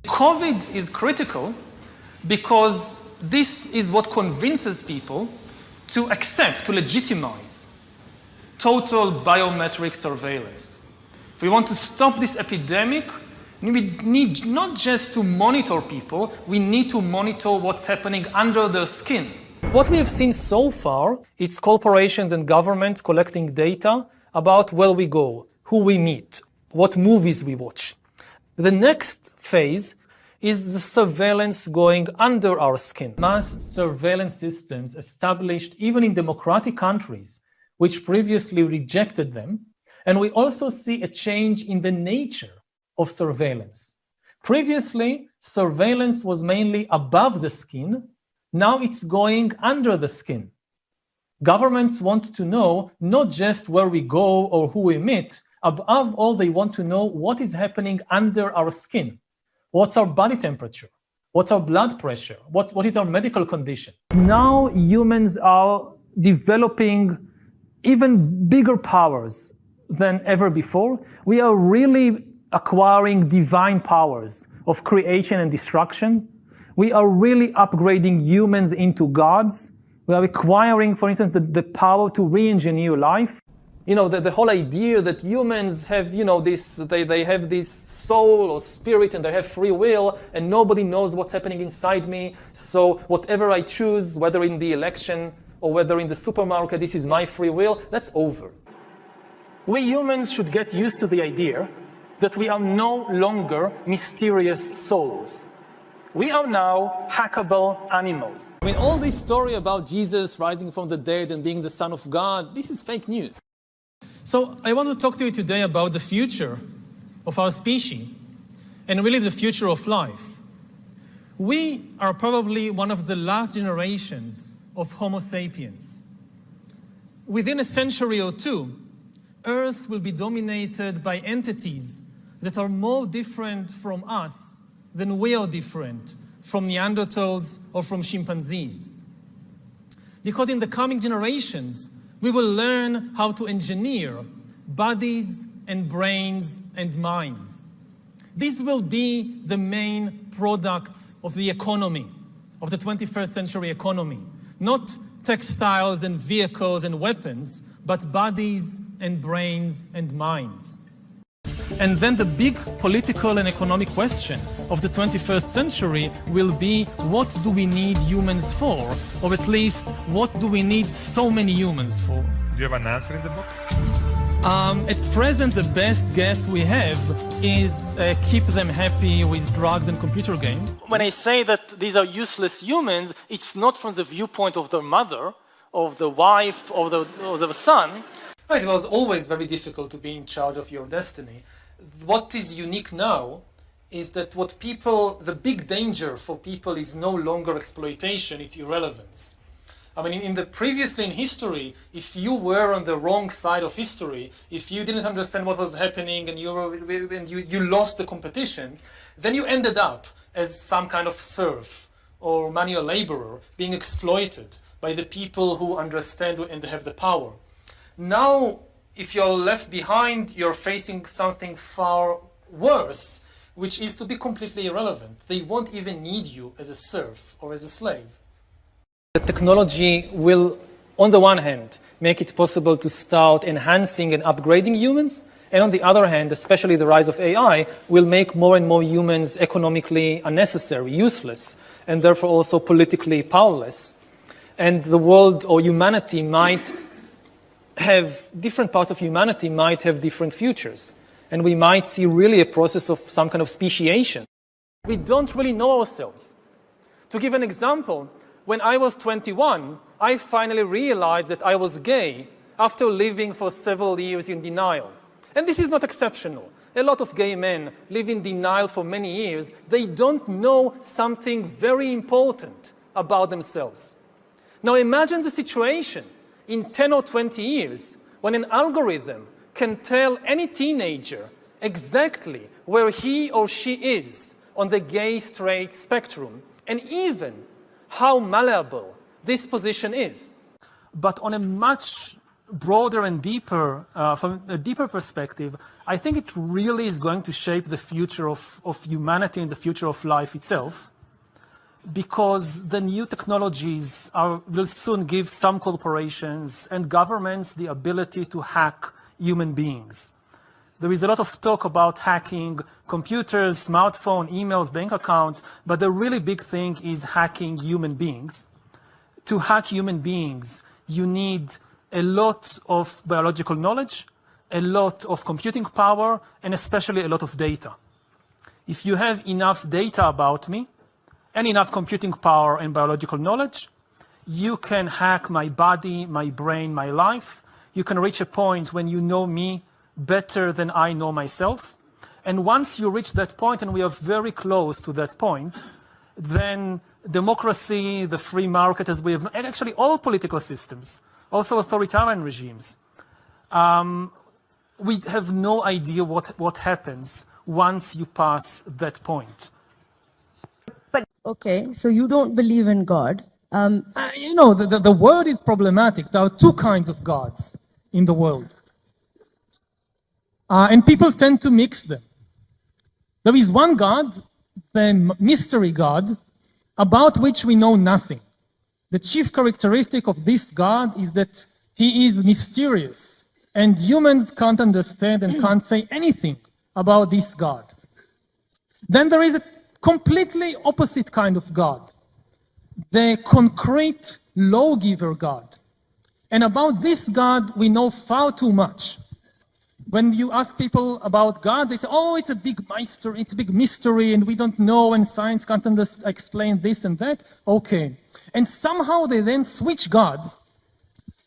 COVID is critical because this is what convinces people to accept, to legitimize total biometric surveillance. If we want to stop this epidemic, we need not just to monitor people, we need to monitor what's happening under their skin. What we have seen so far, it's corporations and governments collecting data about where we go, who we meet, what movies we watch. The next phase is the surveillance going under our skin. Mass surveillance systems established even in democratic countries, which previously rejected them. And we also see a change in the nature of surveillance. Previously, surveillance was mainly above the skin. Now it's going under the skin. Governments want to know not just where we go or who we meet. Above all, they want to know what is happening under our skin. What's our body temperature? What's our blood pressure? What is our medical condition? Now humans are developing even bigger powers than ever before. We are really acquiring divine powers of creation and destruction. We are really upgrading humans into gods. We are acquiring, for instance, the power to re-engineer life. You know, the whole idea that humans have, you know, they have this soul or spirit and they have free will and nobody knows what's happening inside me. So whatever I choose, whether in the election or whether in the supermarket, this is my free will, that's over. We humans should get used to the idea that we are no longer mysterious souls. We are now hackable animals. I mean, all this story about Jesus rising from the dead and being the Son of God, this is fake news. So I want to talk to you today about the future of our species and really the future of life. We are probably one of the last generations of Homo sapiens. Within a century or two, Earth will be dominated by entities that are more different from us than we are different from Neanderthals or from chimpanzees. Because in the coming generations, we will learn how to engineer bodies and brains and minds. These will be the main products of the economy, of the 21st century economy. Not textiles and vehicles and weapons, but bodies and brains and minds. And then the big political and economic question of the 21st century will be, what do we need humans for? Or at least, what do we need so many humans for? Do you have an answer in the book? At present, the best guess we have is keep them happy with drugs and computer games. When I say that these are useless humans, it's not from the viewpoint of their mother, of the wife, or the son. Right, it was always very difficult to be in charge of your destiny. What is unique now is that the big danger for people is no longer exploitation, it's irrelevance. I mean, previously in history, if you were on the wrong side of history, if you didn't understand what was happening and you lost the competition, then you ended up as some kind of serf or manual laborer being exploited by the people who understand and have the power. Now, if you're left behind, you're facing something far worse, which is to be completely irrelevant. They won't even need you as a serf or as a slave. The technology will, on the one hand, make it possible to start enhancing and upgrading humans, and on the other hand, especially the rise of AI, will make more and more humans economically unnecessary, useless, and therefore also politically powerless. And the world or humanity might have, different parts of humanity might have different futures. And we might see really a process of some kind of speciation. We don't really know ourselves. To give an example, when I was 21, I finally realized that I was gay after living for several years in denial. And this is not exceptional. A lot of gay men live in denial for many years. They don't know something very important about themselves. Now imagine the situation in 10 or 20 years when an algorithm can tell any teenager exactly where he or she is on the gay-straight spectrum, and even how malleable this position is. But on a much broader and deeper, from a deeper perspective, I think it really is going to shape the future of humanity and the future of life itself, because the new technologies will soon give some corporations and governments the ability to hack human beings. There is a lot of talk about hacking computers, smartphones, emails, bank accounts, but the really big thing is hacking human beings. To hack human beings, you need a lot of biological knowledge, a lot of computing power, and especially a lot of data. If you have enough data about me, and enough computing power and biological knowledge, you can hack my body, my brain, my life. You can reach a point when you know me better than I know myself. And once you reach that point, and we are very close to that point, then democracy, the free market as we have, and actually all political systems, also authoritarian regimes, we have no idea what happens once you pass that point. But okay, so you don't believe in God. You know, the word is problematic. There are two kinds of gods in the world. And people tend to mix them. There is one God, the mystery God, about which we know nothing. The chief characteristic of this God is that he is mysterious, and humans can't understand and can't say anything about this God. Then there is a completely opposite kind of God, the concrete lawgiver God. And about this God, we know far too much. When you ask people about God, they say, oh, it's a big mystery, and we don't know, and science can't explain this and that. Okay. And somehow they then switch gods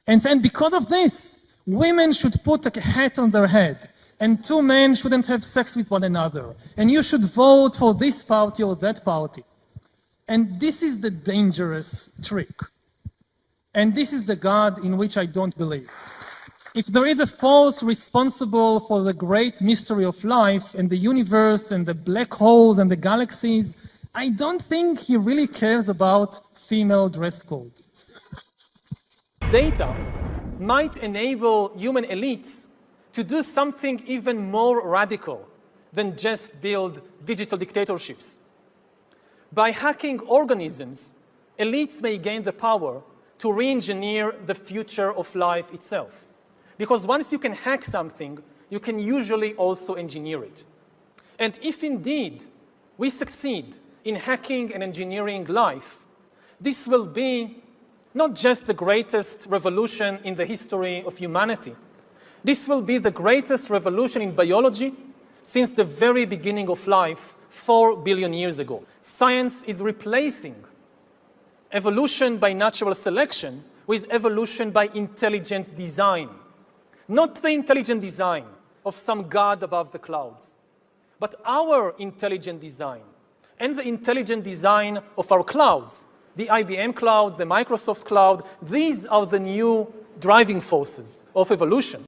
and say, and because of this, women should put a hat on their head, and two men shouldn't have sex with one another, and you should vote for this party or that party. And this is the dangerous trick. And this is the God in which I don't believe. If there is a force responsible for the great mystery of life and the universe and the black holes and the galaxies, I don't think he really cares about female dress code. Data might enable human elites to do something even more radical than just build digital dictatorships. By hacking organisms, elites may gain the power to re-engineer the future of life itself. Because once you can hack something, you can usually also engineer it. And if indeed we succeed in hacking and engineering life, this will be not just the greatest revolution in the history of humanity. This will be the greatest revolution in biology since the very beginning of life 4 billion years ago. Science is replacing evolution by natural selection with evolution by intelligent design. Not the intelligent design of some God above the clouds, but our intelligent design and the intelligent design of our clouds, the IBM cloud, the Microsoft cloud. These are the new driving forces of evolution.